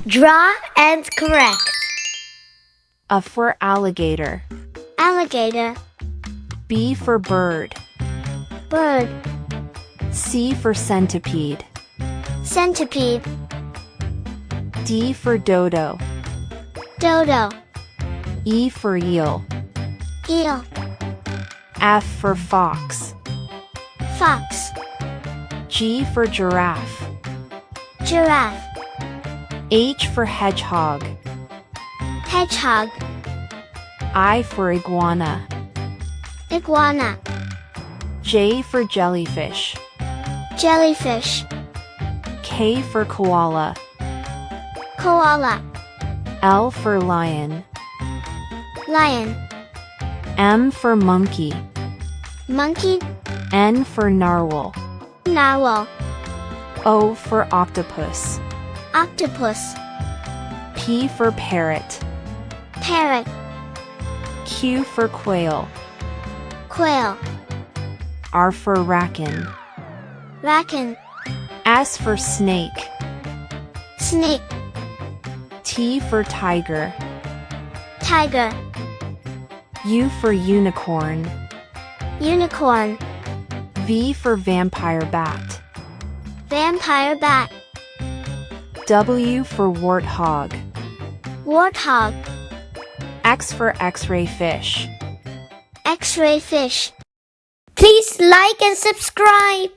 Draw and correct. A for alligator. Alligator. B for bird. Bird. C for centipede. Centipede. D for dodo. Dodo. E for eel. Eel. F for fox. Fox. G for giraffe. Giraffe. H for hedgehog. Hedgehog. I for iguana. Iguana. J for jellyfish. Jellyfish. K for koala. Koala. L for lion. Lion. M for monkey. Monkey. N for narwhal. Narwhal. O for octopus. Octopus. P for parrot. Parrot. Q for quail. Quail. R for raccoon. Raccoon. S for snake. Snake. T for tiger. Tiger. U for unicorn. Unicorn. V for vampire bat. Vampire bat. W for warthog. Warthog. X for x-ray fish. X-ray fish. Please like and subscribe.